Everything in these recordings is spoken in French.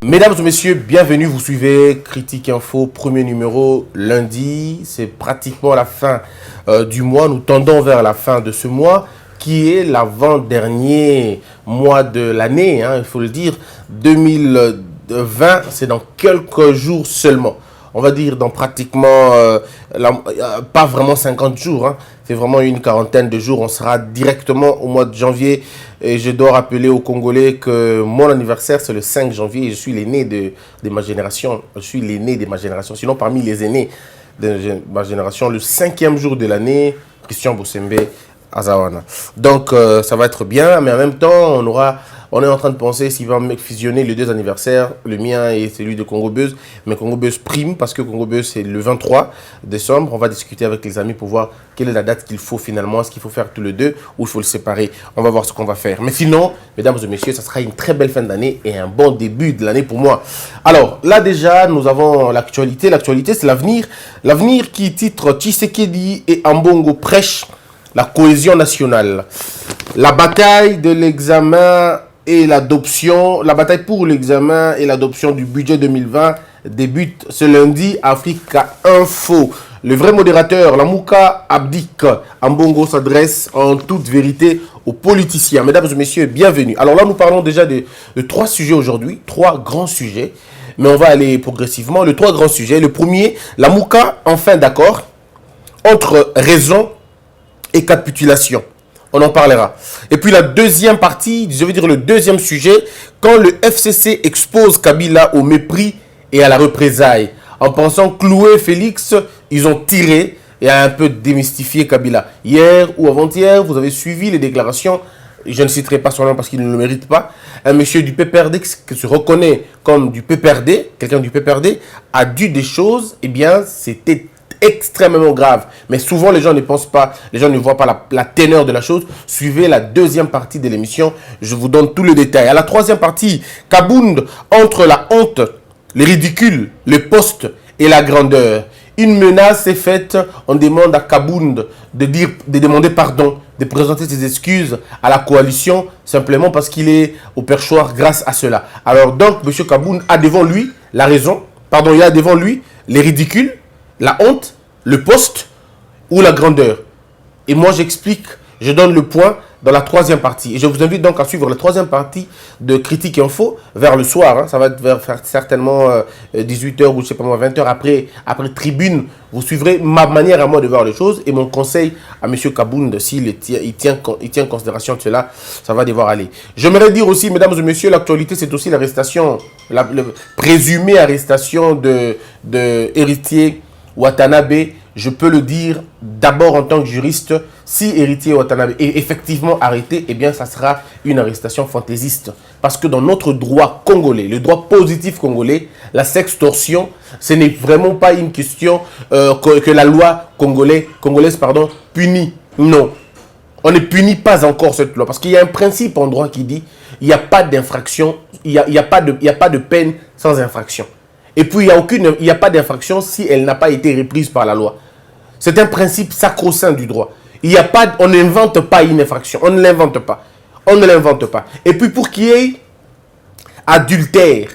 Mesdames et messieurs, bienvenue, vous suivez Critique Info, premier numéro, lundi. C'est pratiquement la fin du mois, nous tendons vers la fin de ce mois qui est l'avant-dernier mois de l'année, il faut le dire. 2020, c'est dans quelques jours seulement. On va dire dans pratiquement, pas vraiment 50 jours, c'est vraiment une quarantaine de jours. On sera directement au mois de janvier. Et je dois rappeler aux Congolais que mon anniversaire, c'est le 5 janvier. Et je suis l'aîné de ma génération. Je suis l'aîné de ma génération. Sinon, parmi les aînés de ma génération, le 5e jour de l'année, Christian Bossembe Azawana. Donc, ça va être bien. Mais en même temps, on est en train de penser s'il va fusionner les deux anniversaires, le mien et celui de Congo Buzz, mais Congo Buzz prime parce que Congo Buzz c'est le 23 décembre. On va discuter avec les amis pour voir quelle est la date qu'il faut finalement, est-ce qu'il faut faire tous les deux ou il faut le séparer. On va voir ce qu'on va faire. Mais sinon, mesdames et messieurs, ça sera une très belle fin d'année et un bon début de l'année pour moi. Alors là déjà, nous avons l'actualité. L'actualité c'est l'avenir. L'avenir qui titre Tshisekedi et Ambongo prêchent la cohésion nationale. La bataille de l'examen et l'adoption, la bataille pour l'examen et l'adoption du budget 2020 débute ce lundi. Africa Info. Le vrai modérateur, Lamouka Abdik Ambongo s'adresse en toute vérité aux politiciens. Mesdames et messieurs, bienvenue. Alors là, nous parlons déjà de trois sujets aujourd'hui, trois grands sujets, mais on va aller progressivement. Les trois grands sujets. Le premier, Lamouka, enfin d'accord, entre raison et capitulation. On en parlera. Et puis la deuxième partie, je veux dire le deuxième sujet, quand le FCC expose Kabila au mépris et à la représaille. En pensant clouer Félix, ils ont tiré et a un peu démystifié Kabila. Hier ou avant-hier, vous avez suivi les déclarations, je ne citerai pas son nom parce qu'il ne le mérite pas, un monsieur du PPRD qui se reconnaît comme du PPRD, quelqu'un du PPRD, a dit des choses, eh bien c'était extrêmement grave, mais souvent les gens ne pensent pas, les gens ne voient pas la teneur de la chose. Suivez la deuxième partie de l'émission, je vous donne tous les détails. À la troisième partie, Kabound entre la honte, les ridicules, le poste et la grandeur. Une menace est faite, on demande à Kabound de demander pardon, de présenter ses excuses à la coalition, simplement parce qu'il est au perchoir grâce à cela. Alors donc, M. Kabound a devant lui la raison, pardon, il a devant lui les ridicules, la honte, le poste ou la grandeur. Et moi, j'explique, je donne le point dans la troisième partie. Et je vous invite donc à suivre la troisième partie de Critique Info vers le soir. Ça va être vers certainement 18h ou je sais pas moi, 20h après Tribune. Vous suivrez ma manière à moi de voir les choses et mon conseil à M. Kabound, s'il tient en considération de cela, ça va devoir aller. J'aimerais dire aussi, mesdames et messieurs, l'actualité, c'est aussi l'arrestation, la présumée arrestation de Héritier Watanabe. Je peux le dire d'abord en tant que juriste, si Héritier Watanabe est effectivement arrêté, eh bien ça sera une arrestation fantaisiste. Parce que dans notre droit congolais, le droit positif congolais, la sextorsion, ce n'est vraiment pas une question que la loi congolaise punit. Non, on ne punit pas encore cette loi. Parce qu'il y a un principe en droit qui dit il n'y a pas d'infraction, il n'y a pas de peine sans infraction. Et puis, il n'y a pas d'infraction si elle n'a pas été reprise par la loi. C'est un principe sacro-saint du droit. On n'invente pas une infraction. On ne l'invente pas. On ne l'invente pas. Et puis, pour qu'il y ait adultère,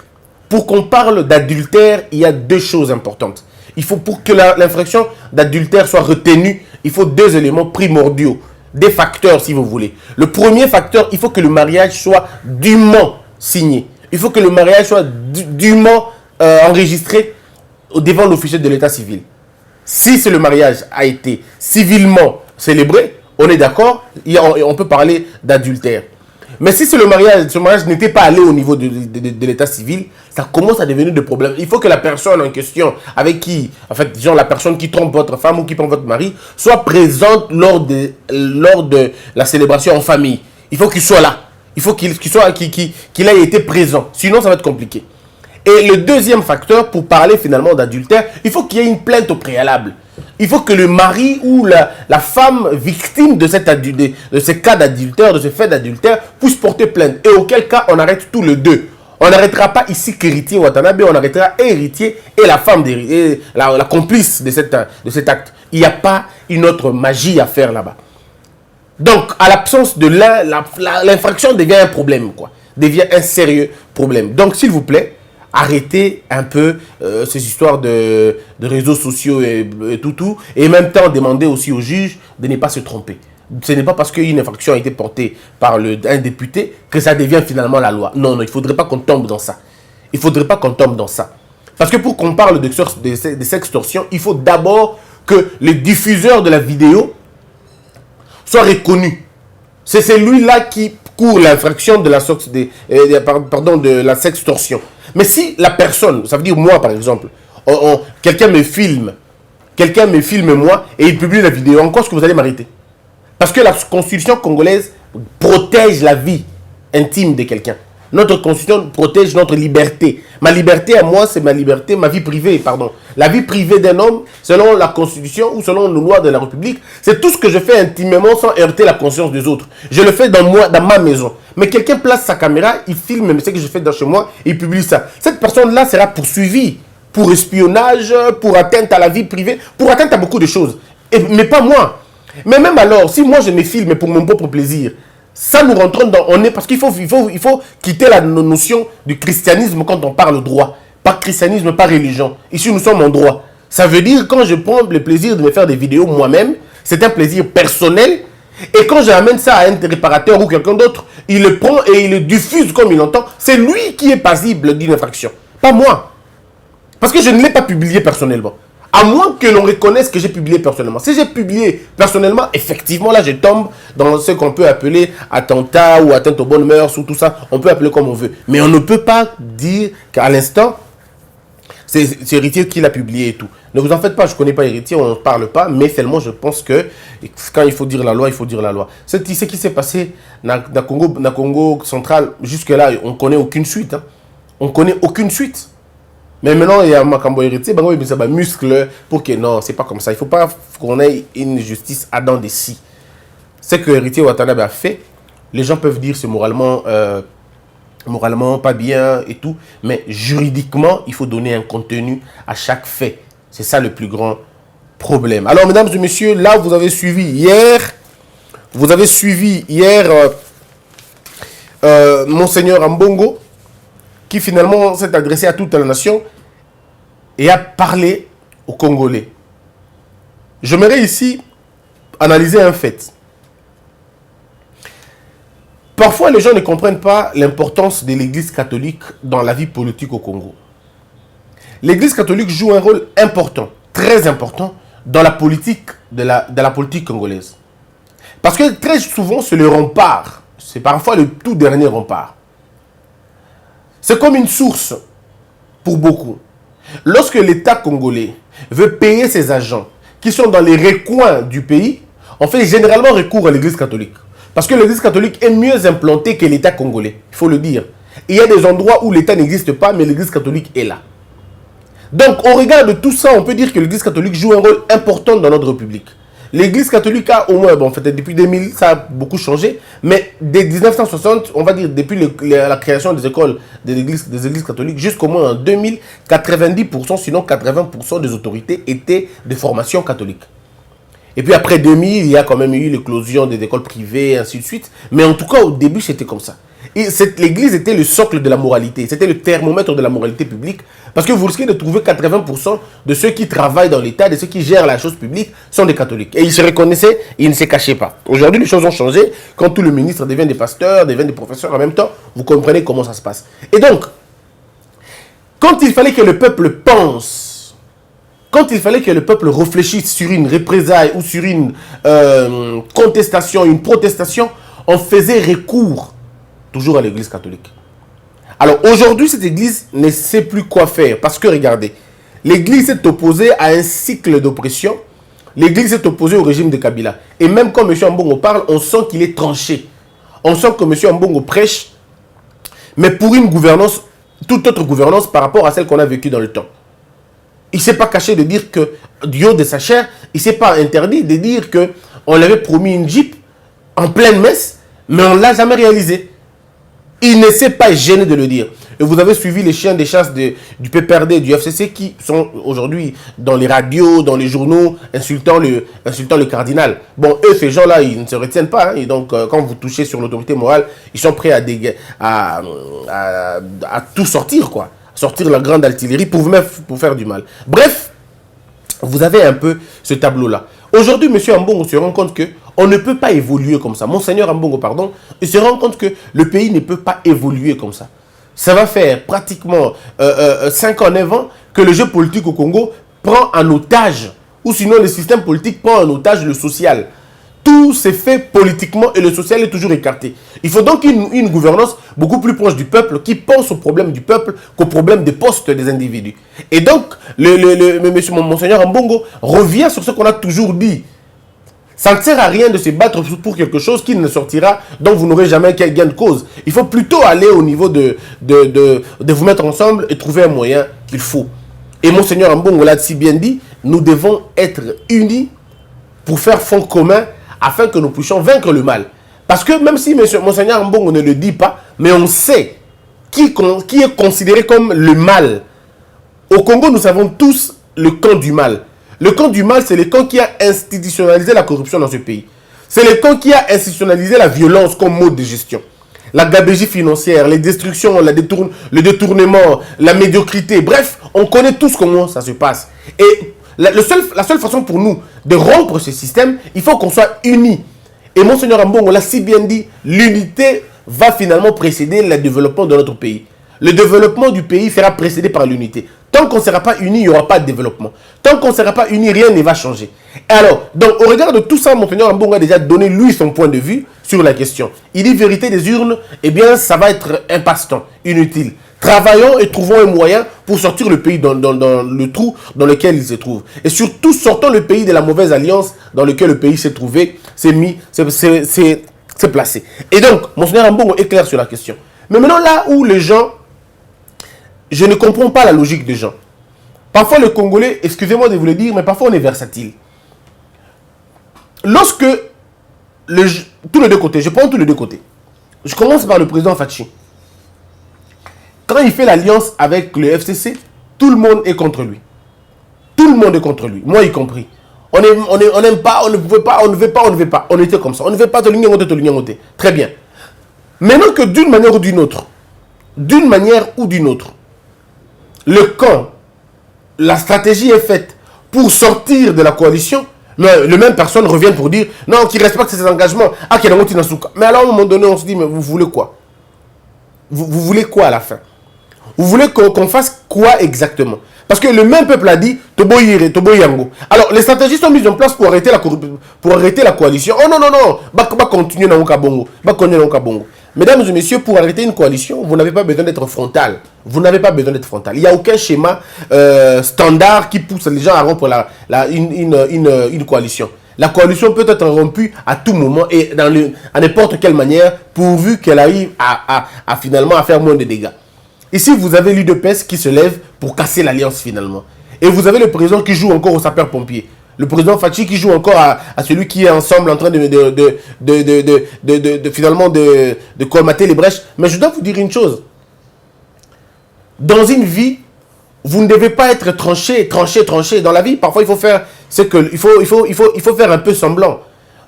pour qu'on parle d'adultère, il y a deux choses importantes. Il faut, pour que l'infraction d'adultère soit retenue, il faut deux éléments primordiaux. Des facteurs, si vous voulez. Le premier facteur, il faut que le mariage soit dûment signé. Il faut que le mariage soit dûment enregistré devant l'officier de l'état civil. Si le mariage a été civilement célébré, on est d'accord, on peut parler d'adultère. Mais si ce mariage n'était pas allé au niveau de l'état civil, ça commence à devenir des problèmes. Il faut que la personne en question, avec qui, en fait, disons la personne qui trompe votre femme ou qui trompe votre mari, soit présente lors de la célébration en famille. Il faut qu'il soit là. Il faut qu'il ait été présent. Sinon, ça va être compliqué. Et le deuxième facteur, pour parler finalement d'adultère, il faut qu'il y ait une plainte au préalable. Il faut que le mari ou la femme victime de ce cas d'adultère, de ce fait d'adultère, puisse porter plainte. Et auquel cas, on arrête tous les deux. On n'arrêtera pas ici qu'Héritier Watanabe, on arrêtera Héritier et la femme d'Héritier, la complice de cet acte. Il n'y a pas une autre magie à faire là-bas. Donc, à l'absence de l'infraction devient un problème, devient un sérieux problème. Donc, s'il vous plaît, arrêter un peu ces histoires de réseaux sociaux et tout, et en même temps demander aussi au juge de ne pas se tromper. Ce n'est pas parce qu'une infraction a été portée par un député que ça devient finalement la loi. Non, non, il ne faudrait pas qu'on tombe dans ça. Il ne faudrait pas qu'on tombe dans ça. Parce que pour qu'on parle de sextorsion, il faut d'abord que le diffuseur de la vidéo soit reconnu. C'est celui-là qui court l'infraction de la sextorsion. Mais si la personne, ça veut dire moi par exemple, quelqu'un me filme moi et il publie la vidéo, en quoi est-ce que vous allez m'arrêter? Parce que la constitution congolaise protège la vie intime de quelqu'un. Notre constitution protège notre liberté. Ma liberté à moi, c'est ma liberté, ma vie privée, pardon. La vie privée d'un homme, selon la constitution ou selon les lois de la République, c'est tout ce que je fais intimement sans heurter la conscience des autres. Je le fais dans ma maison. Mais quelqu'un place sa caméra, il filme ce que je fais dans chez moi, et il publie ça. Cette personne-là sera poursuivie pour espionnage, pour atteinte à la vie privée, pour atteinte à beaucoup de choses. Mais pas moi. Mais même alors, si moi je me filme pour mon propre plaisir, ça nous rentre dans... parce qu'il faut quitter la notion du christianisme quand on parle droit. Pas christianisme, pas religion. Ici, nous sommes en droit. Ça veut dire, quand je prends le plaisir de me faire des vidéos moi-même, c'est un plaisir personnel. Et quand j'amène ça à un réparateur ou quelqu'un d'autre, il le prend et il le diffuse comme il entend. C'est lui qui est passible d'une infraction, pas moi. Parce que je ne l'ai pas publié personnellement. À moins que l'on reconnaisse que j'ai publié personnellement. Si j'ai publié personnellement, effectivement, là, je tombe dans ce qu'on peut appeler attentat ou atteinte aux bonnes mœurs ou tout ça. On peut appeler comme on veut. Mais on ne peut pas dire qu'à l'instant, c'est Héritier qui l'a publié et tout. Ne vous en faites pas, je ne connais pas Héritier, on ne parle pas. Mais seulement, je pense que quand il faut dire la loi, il faut dire la loi. Ce qui s'est passé dans Congo central, jusque-là, on ne connaît aucune suite. Hein. On ne connaît aucune suite. Mais maintenant, il y a Makambo Héritier, il y a muscle pour que non, c'est pas comme ça. Il ne faut pas qu'on ait une justice à dents de scie. Ce que Héritier Watanabe a fait, les gens peuvent dire c'est moralement pas bien et tout, mais juridiquement, il faut donner un contenu à chaque fait. C'est ça le plus grand problème. Alors, mesdames et messieurs, là, vous avez suivi hier Monseigneur Ambongo, qui finalement s'est adressé à toute la nation et a parlé aux Congolais. J'aimerais ici analyser un fait. Parfois, les gens ne comprennent pas l'importance de l'Église catholique dans la vie politique au Congo. L'Église catholique joue un rôle important, très important, dans la politique de la politique congolaise. Parce que très souvent, c'est le rempart. C'est parfois le tout dernier rempart. C'est comme une source pour beaucoup. Lorsque l'État congolais veut payer ses agents qui sont dans les recoins du pays, on fait généralement recours à l'Église catholique. Parce que l'Église catholique est mieux implantée que l'État congolais. Il faut le dire. Il y a des endroits où l'État n'existe pas, mais l'Église catholique est là. Donc, au regard de tout ça, on peut dire que l'Église catholique joue un rôle important dans notre République. L'Église catholique a au moins, depuis 2000, ça a beaucoup changé, mais dès 1960, on va dire depuis la création des écoles des églises catholiques, jusqu'au moins en 2000, 90%, sinon 80% des autorités étaient de formation catholique. Et puis après 2000, il y a quand même eu l'éclosion des écoles privées, ainsi de suite. Mais en tout cas, au début, c'était comme ça. L'Église était le socle de la moralité. C'était le thermomètre de la moralité publique. Parce que vous risquez de trouver 80% de ceux qui travaillent dans l'État, de ceux qui gèrent la chose publique, sont des catholiques. Et ils se reconnaissaient, ils ne se cachaient pas. Aujourd'hui, les choses ont changé. Quand tout le ministre devient des pasteurs, devient des professeurs en même temps, vous comprenez comment ça se passe. Et donc, quand il fallait que le peuple pense, quand il fallait que le peuple réfléchisse sur une représailles ou sur une contestation, une protestation, on faisait recours toujours à l'Église catholique. Alors aujourd'hui, cette Église ne sait plus quoi faire. Parce que regardez, l'Église s'est opposée à un cycle d'oppression. L'Église s'est opposée au régime de Kabila. Et même quand M. Ambongo parle, on sent qu'il est tranché. On sent que M. Ambongo prêche, mais pour une gouvernance, toute autre gouvernance par rapport à celle qu'on a vécue dans le temps. Il ne s'est pas caché de dire que, du haut de sa chair, il ne s'est pas interdit de dire qu'on lui avait promis une Jeep en pleine messe, mais on ne l'a jamais réalisé. Il ne s'est pas gêné de le dire. Et vous avez suivi les chiens des chasses du PPRD, du FCC, qui sont aujourd'hui dans les radios, dans les journaux, insultant le cardinal. Bon, eux, ces gens-là, ils ne se retiennent pas. Hein, et donc, quand vous touchez sur l'autorité morale, ils sont prêts à tout sortir, quoi. sortir la grande artillerie pour faire du mal. Bref, vous avez un peu ce tableau-là. Aujourd'hui, M. Ambongo se rend compte qu'on ne peut pas évoluer comme ça. Monseigneur Ambongo, pardon, il se rend compte que le pays ne peut pas évoluer comme ça. Ça va faire pratiquement 5 ans, 9 ans que le jeu politique au Congo prend en otage, ou sinon le système politique prend en otage le social. Tout s'est fait politiquement et le social est toujours écarté. Il faut donc une gouvernance beaucoup plus proche du peuple qui pense aux problèmes du peuple qu'aux problèmes des postes des individus. Et donc, monsieur Monseigneur Ambongo revient sur ce qu'on a toujours dit. Ça ne sert à rien de se battre pour quelque chose qui ne sortira, dont vous n'aurez jamais quel gain de cause. Il faut plutôt aller au niveau de vous mettre ensemble et trouver un moyen qu'il faut. Et Monseigneur Ambongo l'a si bien dit, nous devons être unis pour faire front commun afin que nous puissions vaincre le mal. Parce que même si Monseigneur Ambongo ne le dit pas, mais on sait qui est considéré comme le mal. Au Congo, nous savons tous le camp du mal. Le camp du mal, c'est le camp qui a institutionnalisé la corruption dans ce pays. C'est le camp qui a institutionnalisé la violence comme mode de gestion. La gabegie financière, les destructions, le détournement, la médiocrité. Bref, on connaît tous comment ça se passe. Et la seule façon pour nous de rompre ce système, il faut qu'on soit unis. Et Monseigneur Ambongo l'a si bien dit, l'unité va finalement précéder le développement de notre pays. Le développement du pays sera précédé par l'unité. Tant qu'on ne sera pas unis, il n'y aura pas de développement. Tant qu'on ne sera pas unis, rien ne va changer. Alors, donc, au regard de tout ça, Monseigneur Ambongo a déjà donné, lui, son point de vue sur la question. Il dit vérité des urnes, eh bien, ça va être un passe-temps, inutile. Travaillons et trouvons un moyen pour sortir le pays dans le trou dans lequel il se trouve. Et surtout, sortons le pays de la mauvaise alliance dans laquelle le pays s'est trouvé, s'est placé. Et donc, Monseigneur Ambongo est clair sur la question. Mais maintenant, là où les gens... Je ne comprends pas la logique des gens. Parfois, le Congolais, excusez-moi de vous le dire, mais parfois on est versatile. Lorsque, tous les deux côtés, je prends tous les deux côtés. Je commence par le président Fachi. Quand il fait l'alliance avec le FCC, tout le monde est contre lui. Tout le monde est contre lui, moi y compris. On n'aime pas, on ne veut pas, on ne veut pas, on ne veut pas. On était comme ça. On ne veut pas te l'union. Très bien. Maintenant que d'une manière ou d'une autre, le camp, la stratégie est faite pour sortir de la coalition, mais les mêmes personnes reviennent pour dire non, qui respectent ses engagements. Ah, qui mais alors à un moment donné, on se dit, mais vous voulez quoi? Vous voulez quoi à la fin? Vous voulez qu'on fasse quoi exactement? Parce que le même peuple a dit Toboyango. Alors, les stratégies sont mises en place pour arrêter la coalition. Oh non, non, non, va continuer dans Okabongo. Mesdames et messieurs, pour arrêter une coalition, vous n'avez pas besoin d'être frontal. Vous n'avez pas besoin d'être frontal. Il n'y a aucun schéma standard qui pousse les gens à rompre une coalition. La coalition peut être rompue à tout moment et à n'importe quelle manière, pourvu qu'elle arrive à finalement à faire moins de dégâts. Ici, vous avez l'UDPS qui se lève pour casser l'alliance finalement. Et vous avez le président qui joue encore au sapeur-pompier. Le président Fachi qui joue encore à celui qui est ensemble en train finalement de colmater les brèches. Mais je dois vous dire une chose. Dans une vie, vous ne devez pas être tranché. Dans la vie, parfois, il faut faire il faut faire un peu semblant.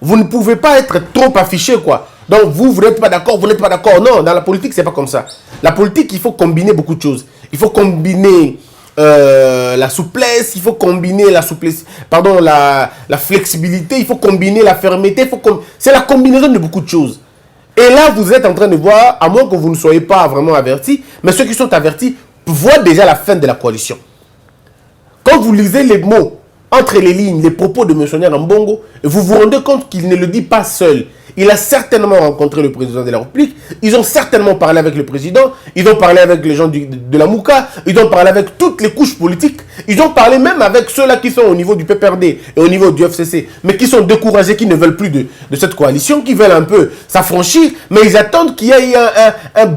Vous ne pouvez pas être trop affiché, quoi. Donc, vous n'êtes pas d'accord, Non, dans la politique, c'est pas comme ça. La politique, il faut combiner beaucoup de choses. Il faut combiner la souplesse, il faut combiner la flexibilité, il faut combiner la fermeté. C'est la combinaison de beaucoup de choses. Et là, vous êtes en train de voir, à moins que vous ne soyez pas vraiment avertis, mais ceux qui sont avertis voient déjà la fin de la coalition. Quand vous lisez les mots, entre les lignes, les propos de Monseigneur Ambongo, vous vous rendez compte qu'il ne le dit pas seul. Il a certainement rencontré le président de la République. Ils ont certainement parlé avec le président. Ils ont parlé avec les gens de la Mouka. Ils ont parlé avec toutes les couches politiques. Ils ont parlé même avec ceux-là qui sont au niveau du PPRD et au niveau du FCC, mais qui sont découragés, qui ne veulent plus de cette coalition, qui veulent un peu s'affranchir, mais ils attendent qu'il y ait un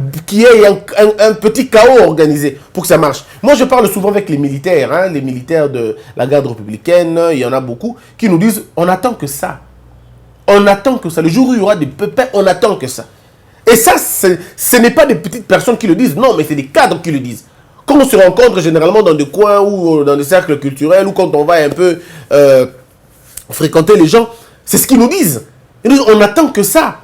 petit chaos organisé pour que ça marche. Moi, je parle souvent avec les militaires, les militaires de la garde républicaine, il y en a beaucoup, qui nous disent, on attend que ça. On attend que ça. Le jour où il y aura des pépins, on attend que ça. Et ça, ce n'est pas des petites personnes qui le disent. Non, mais c'est des cadres qui le disent. Quand on se rencontre généralement dans des coins ou dans des cercles culturels ou quand on va un peu fréquenter les gens, c'est ce qu'ils nous disent. Ils nous disent, on attend que ça.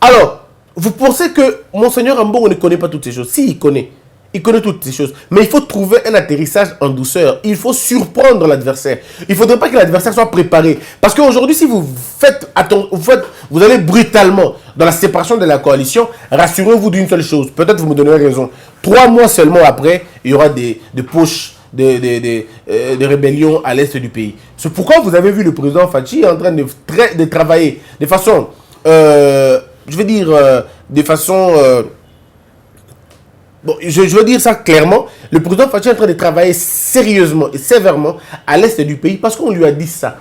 Alors, vous pensez que Monseigneur Ambongo ne connaît pas toutes ces choses? Si, il connaît. Il connaît toutes ces choses. Mais il faut trouver un atterrissage en douceur. Il faut surprendre l'adversaire. Il ne faudrait pas que l'adversaire soit préparé. Parce qu'aujourd'hui, si vous vous allez brutalement dans la séparation de la coalition, rassurez-vous d'une seule chose. Peut-être vous me donnerez raison. 3 mois seulement après, il y aura des poches de rébellions à l'est du pays. C'est pourquoi vous avez vu le président Fachi en train de travailler de façon, je veux dire, de façon... Bon, je veux dire ça clairement, le président Fachi est en train de travailler sérieusement et sévèrement à l'est du pays parce qu'on lui a dit ça.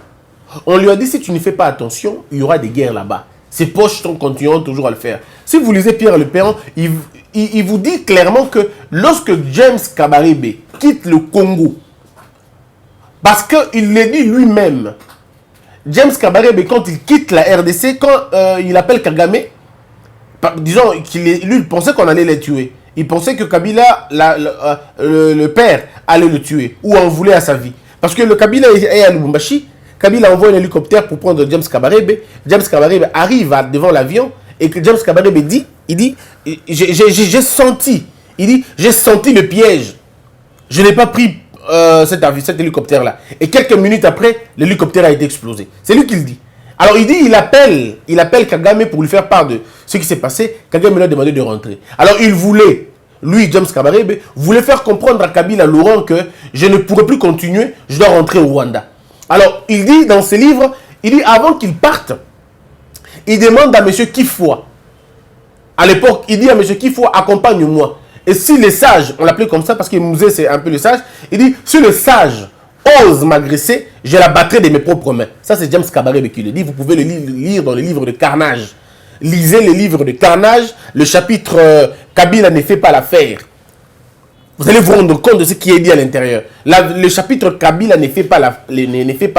On lui a dit, si tu ne fais pas attention, il y aura des guerres là-bas. Ses poches continueront toujours à le faire. Si vous lisez Pierre Le Perron, il vous dit clairement que lorsque James Kabarebe quitte le Congo, parce qu'il le dit lui-même, James Kabarebe, quand il quitte la RDC, quand il appelle Kagame, disons lui pensait qu'on allait les tuer. Il pensait que Kabila, le père, allait le tuer ou en voulait à sa vie. Parce que le Kabila est à Lubumbashi, Kabila envoie un hélicoptère pour prendre James Kabarebe. James Kabarebe arrive devant l'avion et que James Kabarebe dit, j'ai senti le piège. Je n'ai pas pris cet hélicoptère-là. Et quelques minutes après, l'hélicoptère a été explosé. C'est lui qui le dit. Alors il dit, il appelle Kagame pour lui faire part de ce qui s'est passé. Kagame lui a demandé de rentrer. Alors il voulait, lui, James Kabarebe, voulait faire comprendre à Kabila Laurent que je ne pourrais plus continuer, je dois rentrer au Rwanda. Alors il dit dans ses livres, il dit avant qu'il parte, il demande à M. Kifwa. À l'époque, il dit à M. Kifwa, accompagne-moi. Et si les sages, on l'appelait comme ça parce que Mouzé c'est un peu le sage, il dit, si le sage ose m'agresser, je la battrai de mes propres mains. Ça, c'est James Kabarebe qui le dit. Vous pouvez le lire dans les livres de Carnage. Lisez les livres de Carnage. Le chapitre Kabila ne fait pas l'affaire. Vous allez vous rendre compte de ce qui est dit à l'intérieur. Le chapitre Kabila ne fait pas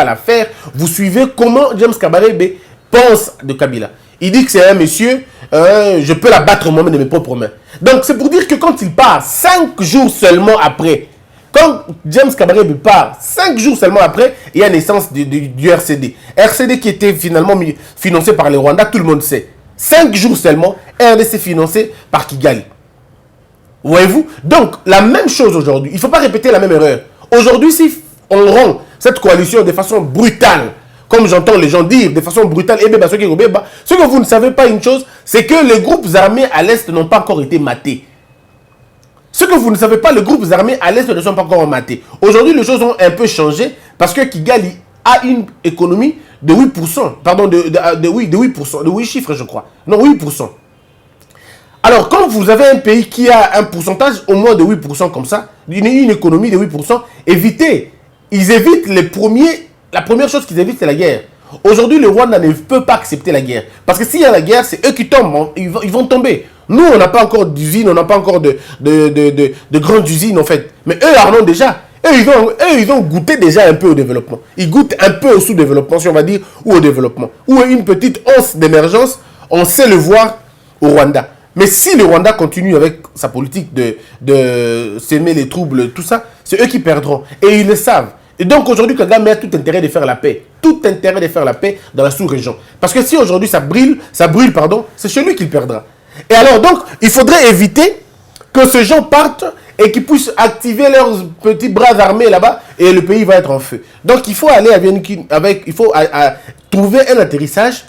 l'affaire. Vous suivez comment James Kabarebe pense de Kabila. Il dit que c'est un monsieur, je peux la battre moi-même de mes propres mains. Donc, c'est pour dire que quand il part, 5 jours seulement après, quand James Kabarebe part, 5 jours seulement après, il y a naissance du RCD. RCD qui était finalement financé par le Rwanda, tout le monde sait. 5 jours seulement, RDC financé par Kigali. Voyez-vous? Donc, la même chose aujourd'hui. Il ne faut pas répéter la même erreur. Aujourd'hui, si on rend cette coalition de façon brutale, comme j'entends les gens dire, de façon brutale, ce que vous ne savez pas une chose, c'est que les groupes armés à l'Est n'ont pas encore été matés. Ce que vous ne savez pas, les groupes armés à l'Est ne sont pas encore matés. Aujourd'hui, les choses ont un peu changé parce que Kigali a une économie de 8%. Pardon, de 8%. De 8 chiffres, je crois. Non, 8%. Alors, quand vous avez un pays qui a un pourcentage au moins de 8% comme ça, une économie de 8%, évitez. Ils évitent la première chose qu'ils évitent, c'est la guerre. Aujourd'hui, le Rwanda ne peut pas accepter la guerre. Parce que s'il y a la guerre, c'est eux qui tombent. Hein. Ils vont tomber. Nous, on n'a pas encore d'usine, on n'a pas encore de grandes usines, en fait. Mais eux en ont déjà. Ils ont goûté déjà un peu au développement. Ils goûtent un peu au sous-développement, si on va dire, ou au développement. Ou une petite once d'émergence, on sait le voir au Rwanda. Mais si le Rwanda continue avec sa politique de s'aimer les troubles, tout ça, c'est eux qui perdront. Et ils le savent. Et donc aujourd'hui, Kagame a tout intérêt de faire la paix. Tout intérêt de faire la paix dans la sous-région. Parce que si aujourd'hui ça brûle, c'est chez lui qu'il perdra. Et alors donc, il faudrait éviter que ces gens partent et qu'ils puissent activer leurs petits bras armés là-bas et le pays va être en feu. Donc il faut aller trouver un atterrissage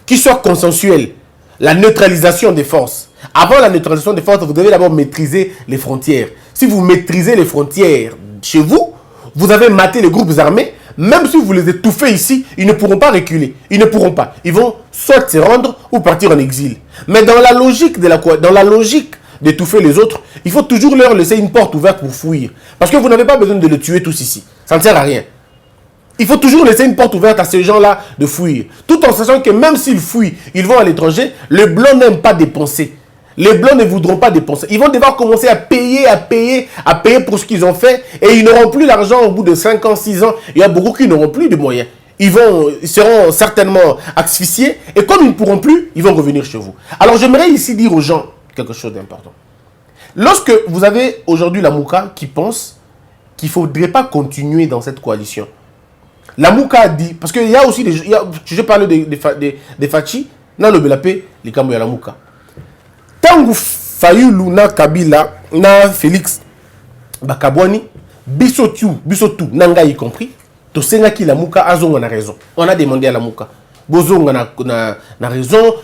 qui soit consensuel. La neutralisation des forces. Avant la neutralisation des forces, vous devez d'abord maîtriser les frontières. Si vous maîtrisez les frontières chez vous, vous avez maté les groupes armés. Même si vous les étouffez ici, ils ne pourront pas reculer. Ils ne pourront pas. Ils vont soit se rendre ou partir en exil. Mais dans la logique d'étouffer les autres, il faut toujours leur laisser une porte ouverte pour fuir. Parce que vous n'avez pas besoin de les tuer tous ici. Ça ne sert à rien. Il faut toujours laisser une porte ouverte à ces gens-là de fuir. Tout en sachant que même s'ils fuient, ils vont à l'étranger, les Blancs n'aiment pas dépenser. Les Blancs ne voudront pas dépenser. Ils vont devoir commencer à payer pour ce qu'ils ont fait. Et ils n'auront plus l'argent au bout de 5 ans, 6 ans. Il y a beaucoup qui n'auront plus de moyens. Ils seront certainement asphyxiés. Et comme ils ne pourront plus, ils vont revenir chez vous. Alors j'aimerais ici dire aux gens quelque chose d'important. Lorsque vous avez aujourd'hui la Mouka qui pense qu'il ne faudrait pas continuer dans cette coalition, la Mouka a dit, parce qu'il y a aussi je parle des Fachi, dans le Belapé, les Kambo et la Mouka. Tant que Fayulu na Kabila na Félix Bakabwani biso tout nanga y compris to senga ki la muka azonga na raison. On a demandé à la muka bozonga na raison,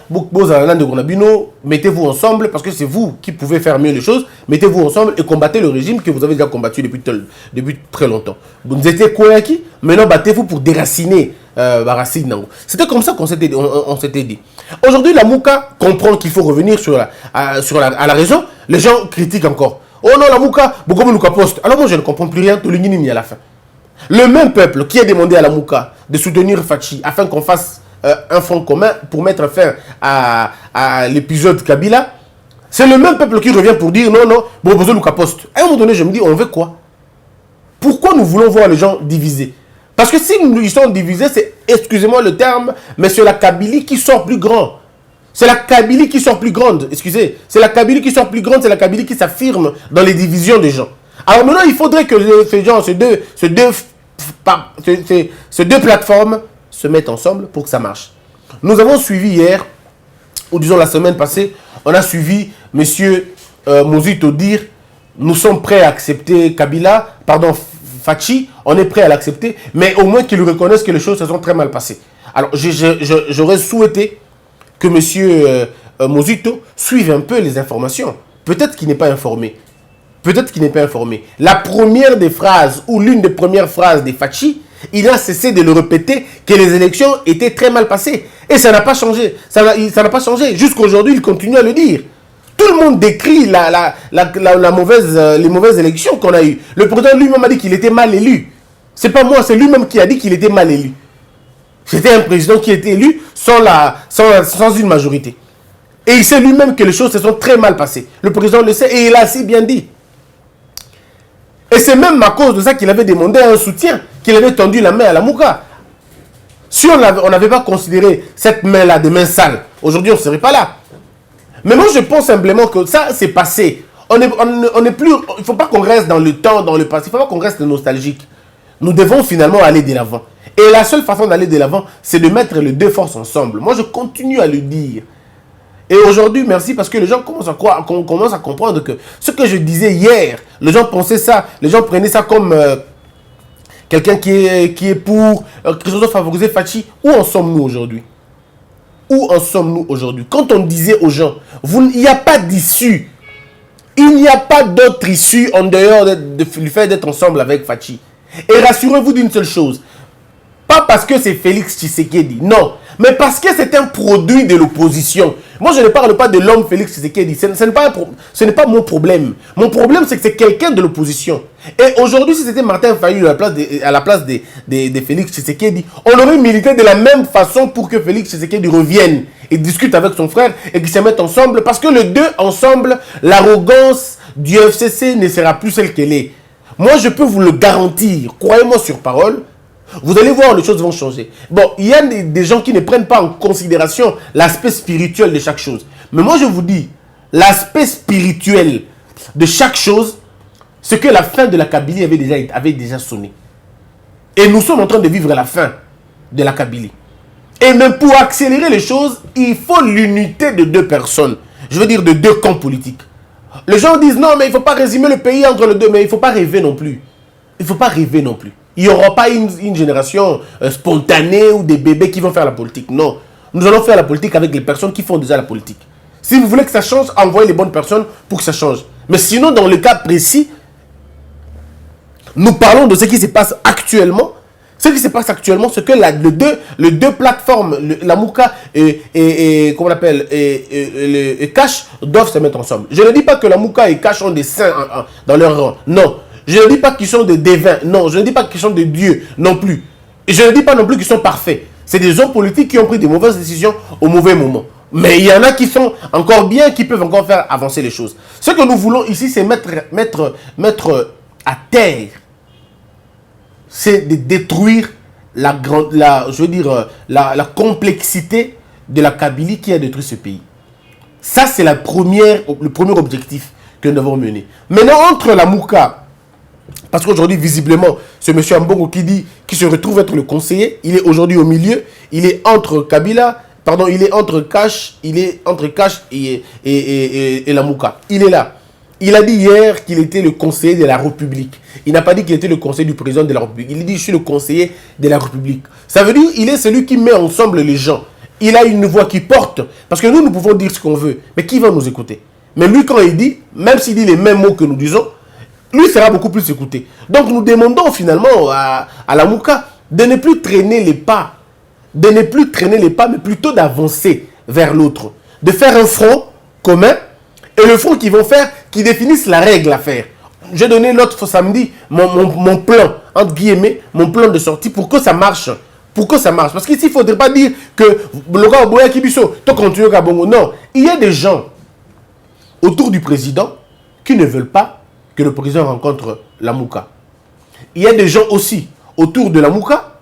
mettez-vous ensemble parce que c'est vous qui pouvez faire mieux les choses. Mettez-vous ensemble et combattez le régime que vous avez déjà combattu depuis très longtemps. Vous étiez quoi qui? Maintenant battez-vous pour déraciner Barassi Nango. C'était comme ça qu'on s'était dit. Aujourd'hui, la Mouka comprend qu'il faut revenir à la raison. Les gens critiquent encore. Oh non, la Mouka, beaucoup de poste. Alors moi, je ne comprends plus rien. Tout le monde à la fin. Le même peuple qui a demandé à la Mouka de soutenir Fachi afin qu'on fasse un front commun pour mettre fin à l'épisode Kabila, c'est le même peuple qui revient pour dire non, bon, besoin de poste. À un moment donné, je me dis, on veut quoi? Pourquoi nous voulons voir les gens divisés? Parce que si ils sont divisés, c'est, excusez-moi le terme, mais c'est la Kabylie qui sort plus grand. C'est la Kabylie qui sort plus grande, excusez. C'est la Kabylie qui sort plus grande, c'est la Kabylie qui s'affirme dans les divisions des gens. Alors maintenant, il faudrait que ces deux plateformes se mettent ensemble pour que ça marche. Nous avons suivi hier, ou disons la semaine passée, on a suivi M. Mozito dire nous sommes prêts à accepter Fachi, on est prêt à l'accepter, mais au moins qu'ils reconnaissent que les choses se sont très mal passées. Alors j'aurais souhaité que M. Mozito suive un peu les informations. Peut-être qu'il n'est pas informé. La première des phrases, ou l'une des premières phrases de Fachi, il a cessé de le répéter que les élections étaient très mal passées. Et ça n'a pas changé. Ça n'a pas changé. Jusqu'aujourd'hui, il continue à le dire. Tout le monde décrit les mauvaises élections qu'on a eues. Le président lui-même a dit qu'il était mal élu. C'est pas moi, c'est lui-même qui a dit qu'il était mal élu. C'était un président qui était élu sans une majorité. Et il sait lui-même que les choses se sont très mal passées. Le président le sait et il a assez bien dit. Et c'est même à cause de ça qu'il avait demandé un soutien, qu'il avait tendu la main à la Mouka. Si on n'avait pas considéré cette main-là de main sale, aujourd'hui on ne serait pas là. Mais moi je pense simplement que ça c'est passé. On est plus, il ne faut pas qu'on reste dans le temps, dans le passé, il ne faut pas qu'on reste nostalgique. Nous devons finalement aller de l'avant. Et la seule façon d'aller de l'avant, c'est de mettre les deux forces ensemble. Moi je continue à le dire. Et aujourd'hui, merci parce que les gens commencent à comprendre que ce que je disais hier, les gens pensaient ça, les gens prenaient ça comme quelqu'un qui est pour Christophe favoriser Fachi. Où en sommes-nous aujourd'hui? Quand on disait aux gens, il n'y a pas d'issue, il n'y a pas d'autre issue en dehors du fait d'être ensemble avec Fachi. Et rassurez-vous d'une seule chose, pas parce que c'est Félix Tshisekedi, non, mais parce que c'est un produit de l'opposition. Moi, je ne parle pas de l'homme Félix Tshisekedi. Ce n'est pas mon problème. Mon problème, c'est que c'est quelqu'un de l'opposition. Et aujourd'hui, si c'était Martin Fayulu à la place de Félix Tshisekedi, on aurait milité de la même façon pour que Félix Tshisekedi revienne et discute avec son frère et qu'ils se mettent ensemble. Parce que les deux ensemble, l'arrogance du FCC ne sera plus celle qu'elle est. Moi, je peux vous le garantir. Croyez-moi sur parole. Vous allez voir, les choses vont changer. Bon, il y a des gens qui ne prennent pas en considération l'aspect spirituel de chaque chose. Mais moi, je vous dis, l'aspect spirituel de chaque chose, c'est que la fin de la Kabylie avait déjà sonné. Et nous sommes en train de vivre la fin de la Kabylie. Et même pour accélérer les choses, il faut l'unité de deux personnes. Je veux dire de deux camps politiques. Les gens disent, non, mais il ne faut pas résumer le pays entre les deux. Mais il ne faut pas rêver non plus. Il n'y aura pas une génération spontanée ou des bébés qui vont faire la politique. Non. Nous allons faire la politique avec les personnes qui font déjà la politique. Si vous voulez que ça change, envoyez les bonnes personnes pour que ça change. Mais sinon, dans le cas précis, nous parlons de ce qui se passe actuellement. Ce qui se passe actuellement, c'est que les deux plateformes, la Mouka et comment on appelle, et Cash doivent se mettre ensemble. Je ne dis pas que la Mouka et Cash ont des saints dans leur rang. Non. Je ne dis pas qu'ils sont des divins, non. Je ne dis pas qu'ils sont des dieux, non plus. Et je ne dis pas non plus qu'ils sont parfaits. C'est des hommes politiques qui ont pris des mauvaises décisions au mauvais moment. Mais il y en a qui sont encore bien, qui peuvent encore faire avancer les choses. Ce que nous voulons ici, c'est mettre à terre. C'est de détruire la complexité de la Kabylie qui a détruit ce pays. Ça, c'est le premier objectif que nous devons mener. Maintenant, entre la Mouka, parce qu'aujourd'hui, visiblement, c'est M. Ambongo qui se retrouve être le conseiller. Il est aujourd'hui au milieu. Il est entre Kabila pardon, il est entre Cash, et la Mouka. Il est là. Il a dit hier qu'il était le conseiller de la République. Il n'a pas dit qu'il était le conseiller du président de la République. Il a dit je suis le conseiller de la République. Ça veut dire qu'il est celui qui met ensemble les gens. Il a une voix qui porte. Parce que nous pouvons dire ce qu'on veut. Mais qui va nous écouter? Mais lui, quand il dit, même s'il dit les mêmes mots que nous disons, lui sera beaucoup plus écouté. Donc nous demandons finalement à la Mouka de ne plus traîner les pas. De ne plus traîner les pas, mais plutôt d'avancer vers l'autre. De faire un front commun. Et le front qu'ils vont faire, qui définissent la règle à faire. J'ai donné l'autre samedi mon plan, entre guillemets, mon plan de sortie pour que ça marche. Pour que ça marche. Parce qu'ici, il ne faudrait pas dire que le gars Boya Kibiso, toi continue à Bongo. Non, il y a des gens autour du président qui ne veulent pas que le président rencontre la Mouka. Il y a des gens aussi autour de la Mouka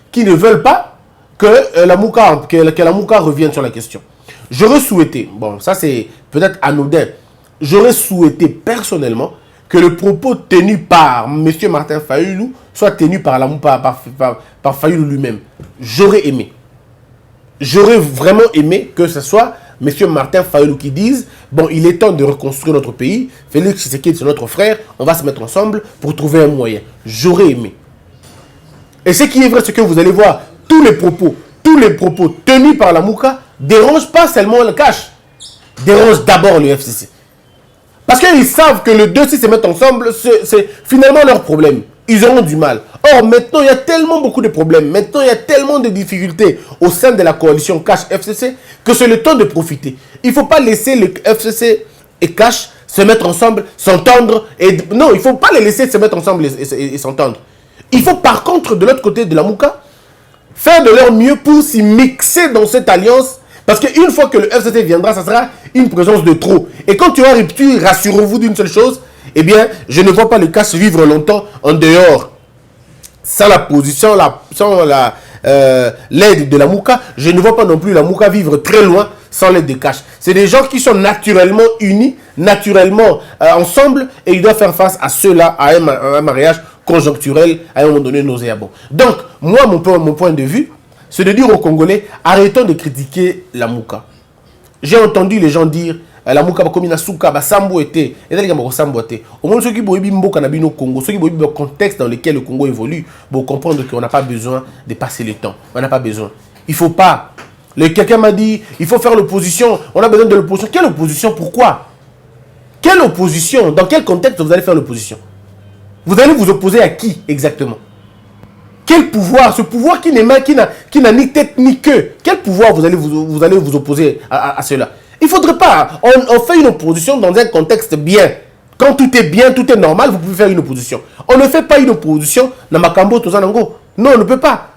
qui ne veulent pas que la Mouka revienne sur la question. J'aurais souhaité, bon ça c'est peut-être anodin, j'aurais souhaité personnellement que le propos tenu par M. Martin Fayulu soit tenu par Fayulu lui-même. J'aurais aimé. J'aurais vraiment aimé que ce soit M. Martin Fayulu qui dise bon, il est temps de reconstruire notre pays, Félix Tshisekedi c'est notre frère, on va se mettre ensemble pour trouver un moyen. J'aurais aimé. Et ce qui est vrai, c'est que vous allez voir tous les propos tenus par la Mouka dérange pas seulement le Cash, dérange d'abord le FCC. Parce qu'ils savent que les deux, s'ils se mettent ensemble, c'est finalement leur problème. Ils auront du mal. Or, maintenant, il y a tellement beaucoup de problèmes. Maintenant, il y a tellement de difficultés au sein de la coalition Cash-FCC que c'est le temps de profiter. Il ne faut pas laisser le FCC et Cash se mettre ensemble, s'entendre. Non, il ne faut pas les laisser se mettre ensemble et s'entendre. Il faut par contre, de l'autre côté de la Mouka, faire de leur mieux pour s'y mixer dans cette alliance. Parce qu'une fois que le FCC viendra, ça sera une présence de trop. Et quand tu as rupture, rassurez-vous d'une seule chose, eh bien, je ne vois pas le Cash vivre longtemps en dehors. Sans la position, sans l'aide de la Mouka, je ne vois pas non plus la Mouka vivre très loin sans l'aide de Cash. C'est des gens qui sont naturellement unis, naturellement ensemble, et ils doivent faire face à ceux-là, à un mariage conjoncturel, à un moment donné nauséabond. Donc, moi, mon point de vue, c'est de dire aux Congolais, arrêtons de critiquer la Mouka. J'ai entendu les gens dire, la Mouka comme une souka, Sambo était, et là, il y a Sambo était. Au moins, ceux qui ont vu au Congo, ceux qui ont vu le contexte dans lequel le Congo évolue, pour comprendre qu'on n'a pas besoin de passer le temps. On n'a pas besoin. Il ne faut pas. Quelqu'un m'a dit, il faut faire l'opposition. On a besoin de l'opposition. Quelle opposition? Pourquoi? Quelle opposition? Dans quel contexte vous allez faire l'opposition? Vous allez vous opposer à qui exactement? Quel pouvoir? Ce pouvoir qui n'a ni tête ni queue. Quel pouvoir vous allez vous opposer à cela? Il ne faudrait pas. On fait une opposition dans un contexte bien. Quand tout est bien, tout est normal, vous pouvez faire une opposition. On ne fait pas une opposition dans Makambo, Tozanango. Non, on ne peut pas.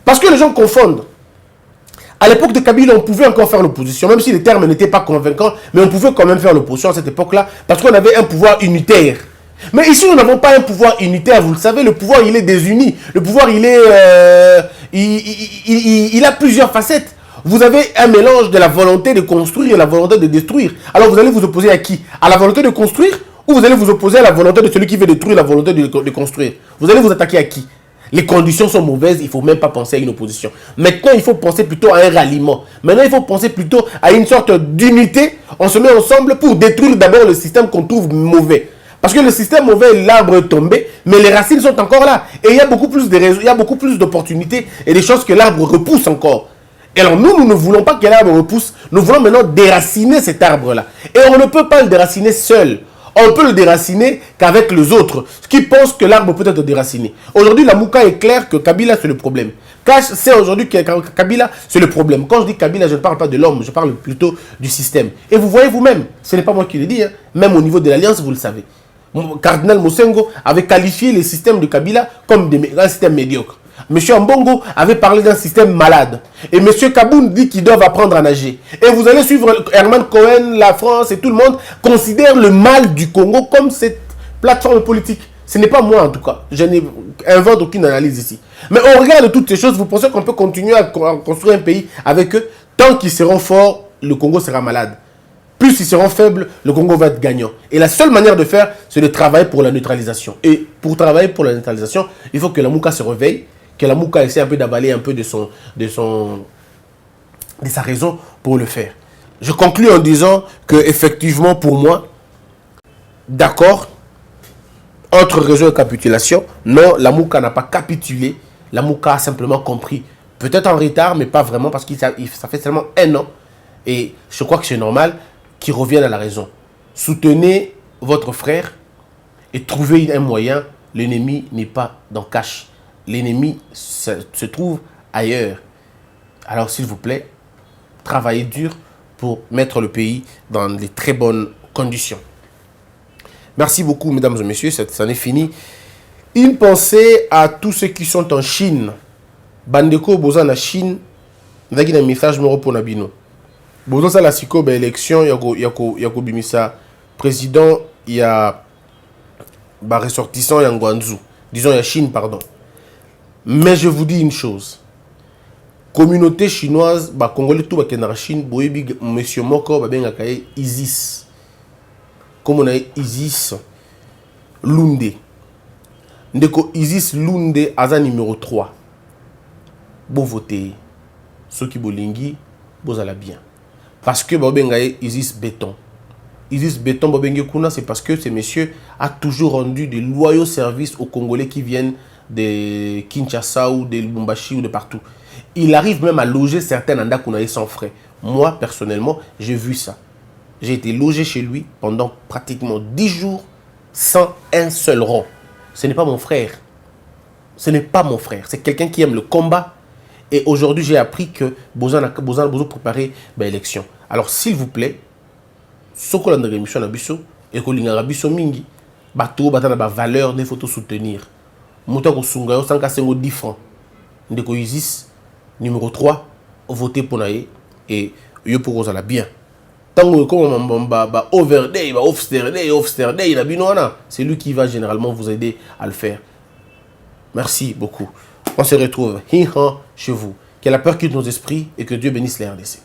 Parce que les gens confondent. À l'époque de Kabila, on pouvait encore faire l'opposition, même si les termes n'étaient pas convaincants, mais on pouvait quand même faire l'opposition à cette époque-là, parce qu'on avait un pouvoir unitaire. Mais ici, nous n'avons pas un pouvoir unitaire, vous le savez, le pouvoir, il est désuni. Le pouvoir, il a plusieurs facettes. Vous avez un mélange de la volonté de construire et la volonté de détruire. Alors, vous allez vous opposer à qui? À la volonté de construire? Ou vous allez vous opposer à la volonté de celui qui veut détruire la volonté de construire? Vous allez vous attaquer à qui? Les conditions sont mauvaises, il ne faut même pas penser à une opposition. Maintenant, il faut penser plutôt à un ralliement. Maintenant, il faut penser plutôt à une sorte d'unité. On se met ensemble pour détruire d'abord le système qu'on trouve mauvais. Parce que le système mauvais, l'arbre est tombé, mais les racines sont encore là. Et il y a beaucoup plus de réseaux, il y a beaucoup plus d'opportunités et des choses que l'arbre repousse encore. Et alors nous ne voulons pas que l'arbre repousse, nous voulons maintenant déraciner cet arbre-là. Et on ne peut pas le déraciner seul. On peut le déraciner qu'avec les autres, qui pensent que l'arbre peut être déraciné. Aujourd'hui, la Mouka est claire que Kabila, c'est le problème. Cash, c'est aujourd'hui que Kabila, c'est le problème. Quand je dis Kabila, je ne parle pas de l'homme, je parle plutôt du système. Et vous voyez vous-même, ce n'est pas moi qui le dis, hein. Même au niveau de l'Alliance, vous le savez. Cardinal Mosengo avait qualifié le système de Kabila comme un système médiocre. M. Ambongo avait parlé d'un système malade. Et M. Kaboun dit qu'ils doivent apprendre à nager. Et vous allez suivre Herman Cohen, la France et tout le monde considère le mal du Congo comme cette plateforme politique. Ce n'est pas moi en tout cas. Je n'invente aucune analyse ici. Mais on regarde toutes ces choses. Vous pensez qu'on peut continuer à construire un pays avec eux? Tant qu'ils seront forts, le Congo sera malade. Plus ils seront faibles, le Congo va être gagnant. Et la seule manière de faire, c'est de travailler pour la neutralisation. Et pour travailler pour la neutralisation, il faut que la Mouka se réveille, que la Mouka essaie un peu d'avaler un peu de son de sa raison pour le faire. Je conclus en disant que effectivement pour moi, d'accord, entre raison et capitulation, non, la Mouka n'a pas capitulé, la Mouka a simplement compris. Peut-être en retard, mais pas vraiment, parce que ça fait seulement 1 an. Et je crois que c'est normal qu'il revienne à la raison. Soutenez votre frère et trouvez un moyen. L'ennemi n'est pas dans cache. L'ennemi se trouve ailleurs. Alors s'il vous plaît, travaillez dur pour mettre le pays dans les très bonnes conditions. Merci beaucoup, mesdames et messieurs, ça en est fini. Une pensée à tous ceux qui sont en Chine. Bandeko boza na Chine, ndaki na message moko pour Nabino. Boza ça la siko ba élection yako bimisa président ya ba ressortissant ya Guangzhou, disons ya Chine pardon. Mais je vous dis une chose. Communauté chinoise, ba congolais tout ba kenara Chine, boyebi monsieur moko ba benga kaye ISIS. Comme on a ISIS Lunde. Ndeko ISIS Lunde aza numéro 3. Bon voter. Ceux qui bolingi, vous allez bien. Parce que Bobengaye Isis Béton. Isis Béton Bobengé Kuna, c'est parce que ce monsieur a toujours rendu de loyaux services aux Congolais qui viennent de Kinshasa ou de Lubumbashi ou de partout. Il arrive même à loger certains Andakounaï sans frais. Moi, personnellement, j'ai vu ça. J'ai été logé chez lui pendant pratiquement 10 jours sans un seul rond. Ce n'est pas mon frère. Ce n'est pas mon frère. C'est quelqu'un qui aime le combat. Et aujourd'hui, j'ai appris que Bozan a préparé l'élection. Alors, s'il vous plaît, ce que l'on a émission na biso et que l'on a biso mingi, bateau batana ba valeur des photos soutenir. Mouta ko sunga yo 110 francs. Ndeko Isis numéro 3 voter pour naé et yo pour ozala bien. Tango comme ba overday, ba offster day na binona, c'est lui qui va généralement vous aider à le faire. Merci beaucoup. On se retrouve chez vous. Que la peur quitte nos esprits et que Dieu bénisse les RDC.